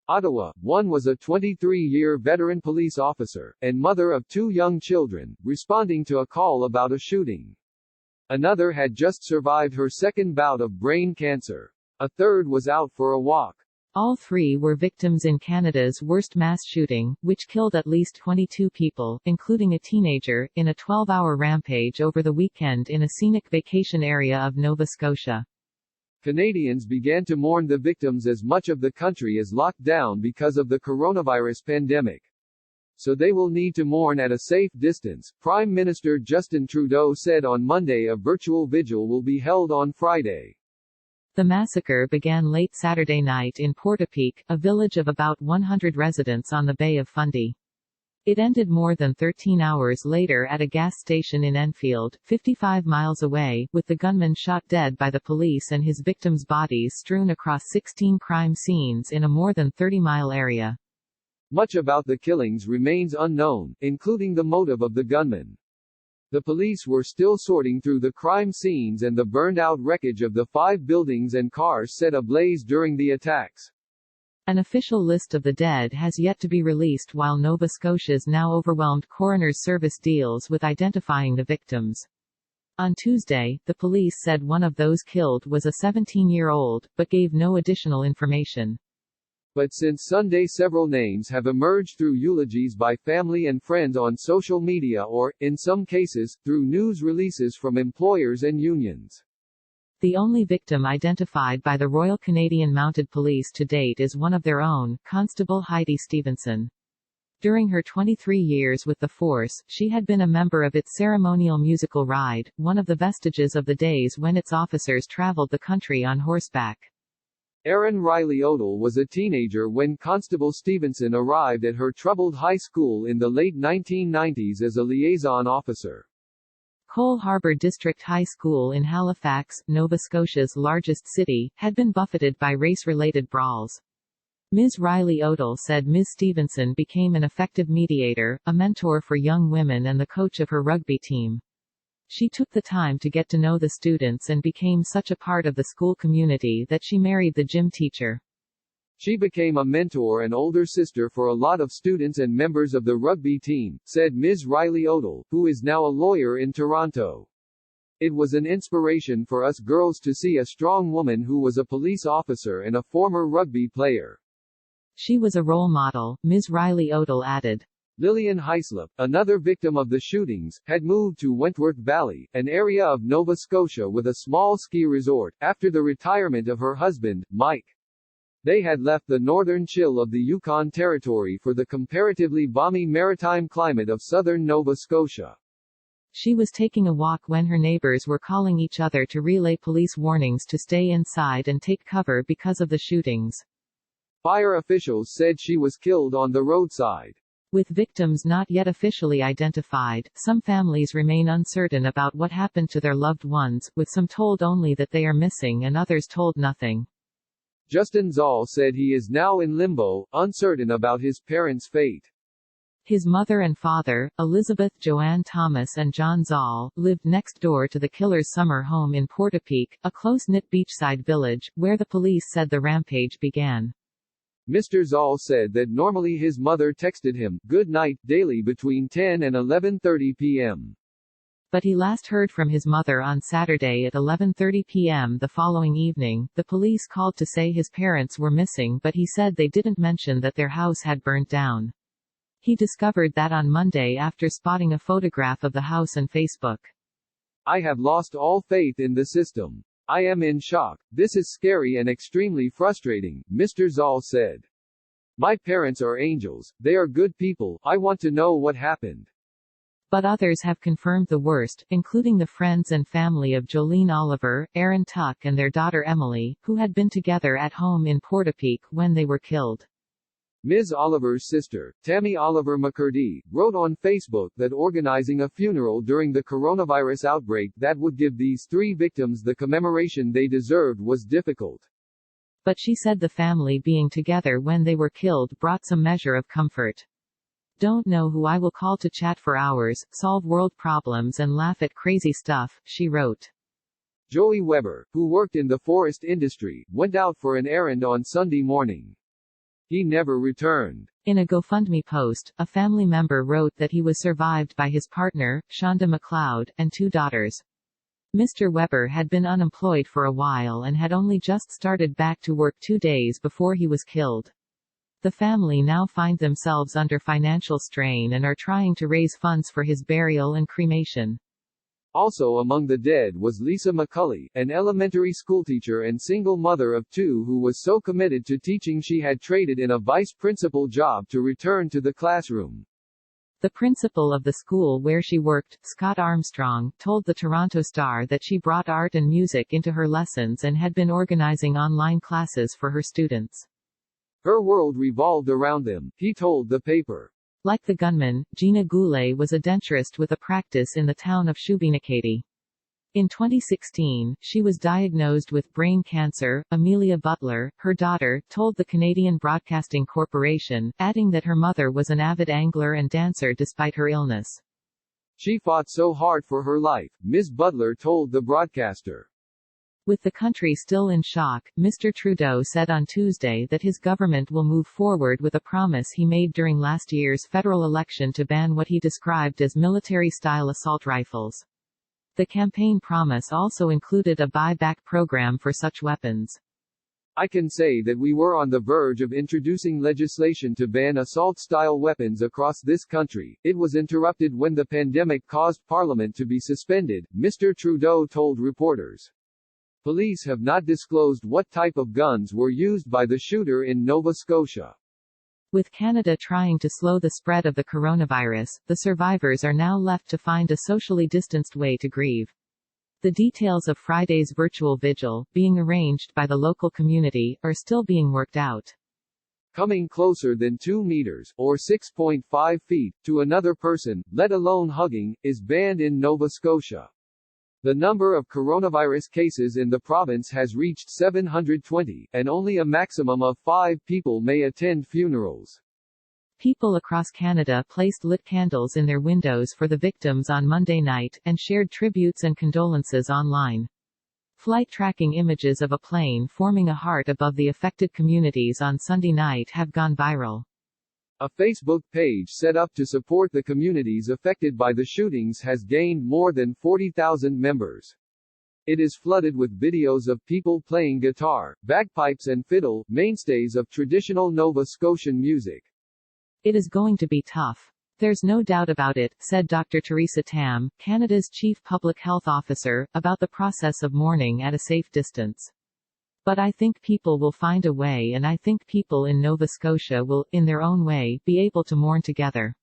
Ottawa. One was a 23-year veteran police officer, and mother of 2 young children, responding to a call about a shooting. Another had just survived her second bout of brain cancer. A third was out for a walk. All 3 were victims in Canada's worst mass shooting, which killed at least 22 people, including a teenager, in a 12-hour rampage over the weekend in a scenic vacation area of Nova Scotia. Canadians began to mourn the victims as much of the country is locked down because of the coronavirus pandemic. So they will need to mourn at a safe distance, Prime Minister Justin Trudeau said on Monday. A virtual vigil will be held on Friday. The massacre began late Saturday night in Portapique, a village of about 100 residents on the Bay of Fundy. It ended more than 13 hours later at a gas station in Enfield, 55 miles away, with the gunman shot dead by the police and his victims' bodies strewn across 16 crime scenes in a more than 30-mile area. Much about the killings remains unknown, including the motive of the gunman. The police were still sorting through the crime scenes and the burned-out wreckage of the 5 buildings and cars set ablaze during the attacks. An official list of the dead has yet to be released while Nova Scotia's now overwhelmed coroner's service deals with identifying the victims. On Tuesday, the police said one of those killed was a 17-year-old, but gave no additional information. But since Sunday, several names have emerged through eulogies by family and friends on social media or, in some cases, through news releases from employers and unions. The only victim identified by the Royal Canadian Mounted Police to date is one of their own, Constable Heidi Stevenson. During her 23 years with the force, she had been a member of its ceremonial musical ride, one of the vestiges of the days when its officers traveled the country on horseback. Erin Riley Odell was a teenager when Constable Stevenson arrived at her troubled high school in the late 1990s as a liaison officer. Cole Harbour District High School in Halifax, Nova Scotia's largest city, had been buffeted by race-related brawls. Ms. Riley Odell said Ms. Stevenson became an effective mediator, a mentor for young women and the coach of her rugby team. She took the time to get to know the students and became such a part of the school community that she married the gym teacher. She became a mentor and older sister for a lot of students and members of the rugby team, said Ms. Riley Odell, who is now a lawyer in Toronto. It was an inspiration for us girls to see a strong woman who was a police officer and a former rugby player. She was a role model, Ms. Riley Odell added. Lillian Hyslop, another victim of the shootings, had moved to Wentworth Valley, an area of Nova Scotia with a small ski resort, after the retirement of her husband, Mike. They had left the northern chill of the Yukon Territory for the comparatively balmy maritime climate of southern Nova Scotia. She was taking a walk when her neighbors were calling each other to relay police warnings to stay inside and take cover because of the shootings. Fire officials said she was killed on the roadside. With victims not yet officially identified, some families remain uncertain about what happened to their loved ones, with some told only that they are missing and others told nothing. Justin Zoll said he is now in limbo, uncertain about his parents' fate. His mother and father, Elizabeth Joanne Thomas and John Zoll, lived next door to the killer's summer home in Portapique, a close-knit beachside village, where the police said the rampage began. Mr. Zoll said that normally his mother texted him, "Good night," daily between 10 and 11:30 p.m. But he last heard from his mother on Saturday at 11:30 p.m. the following evening. The police called to say his parents were missing, but he said they didn't mention that their house had burnt down. He discovered that on Monday after spotting a photograph of the house on Facebook. "I have lost all faith in the system. I am in shock. This is scary and extremely frustrating," Mr. Zoll said. "My parents are angels. They are good people. I want to know what happened." But others have confirmed the worst, including the friends and family of Jolene Oliver, Aaron Tuck and their daughter Emily, who had been together at home in Portapique when they were killed. Ms. Oliver's sister, Tammy Oliver McCurdy, wrote on Facebook that organizing a funeral during the coronavirus outbreak that would give these 3 victims the commemoration they deserved was difficult. But she said the family being together when they were killed brought some measure of comfort. "Don't know who I will call to chat for hours, solve world problems and laugh at crazy stuff," she wrote. Joey Weber, who worked in the forest industry, went out for an errand on Sunday morning. He never returned. In a GoFundMe post, a family member wrote that he was survived by his partner, Shonda McLeod, and 2 daughters. Mr. Weber had been unemployed for a while and had only just started back to work 2 days before he was killed. The family now find themselves under financial strain and are trying to raise funds for his burial and cremation. Also among the dead was Lisa McCulley, an elementary schoolteacher and single mother of 2 who was so committed to teaching she had traded in a vice principal job to return to the classroom. The principal of the school where she worked, Scott Armstrong, told the Toronto Star that she brought art and music into her lessons and had been organizing online classes for her students. Her world revolved around them, he told the paper. Like the gunman, Gina Goulet was a denturist with a practice in the town of Shubenacadie. In 2016, she was diagnosed with brain cancer. Amelia Butler, her daughter, told the Canadian Broadcasting Corporation, adding that her mother was an avid angler and dancer despite her illness. She fought so hard for her life, Ms. Butler told the broadcaster. With the country still in shock, Mr. Trudeau said on Tuesday that his government will move forward with a promise he made during last year's federal election to ban what he described as military-style assault rifles. The campaign promise also included a buyback program for such weapons. I can say that we were on the verge of introducing legislation to ban assault-style weapons across this country. It was interrupted when the pandemic caused Parliament to be suspended, Mr. Trudeau told reporters. Police have not disclosed what type of guns were used by the shooter in Nova Scotia. With Canada trying to slow the spread of the coronavirus, the survivors are now left to find a socially distanced way to grieve. The details of Friday's virtual vigil, being arranged by the local community, are still being worked out. Coming closer than 2 meters, or 6.5 feet, to another person, let alone hugging, is banned in Nova Scotia. The number of coronavirus cases in the province has reached 720, and only a maximum of 5 people may attend funerals. People across Canada placed lit candles in their windows for the victims on Monday night, and shared tributes and condolences online. Flight tracking images of a plane forming a heart above the affected communities on Sunday night have gone viral. A Facebook page set up to support the communities affected by the shootings has gained more than 40,000 members. It is flooded with videos of people playing guitar, bagpipes and fiddle, mainstays of traditional Nova Scotian music. It is going to be tough. There's no doubt about it, said Dr. Theresa Tam, Canada's Chief Public Health Officer, about the process of mourning at a safe distance. But I think people will find a way, and I think people in Nova Scotia will, in their own way, be able to mourn together.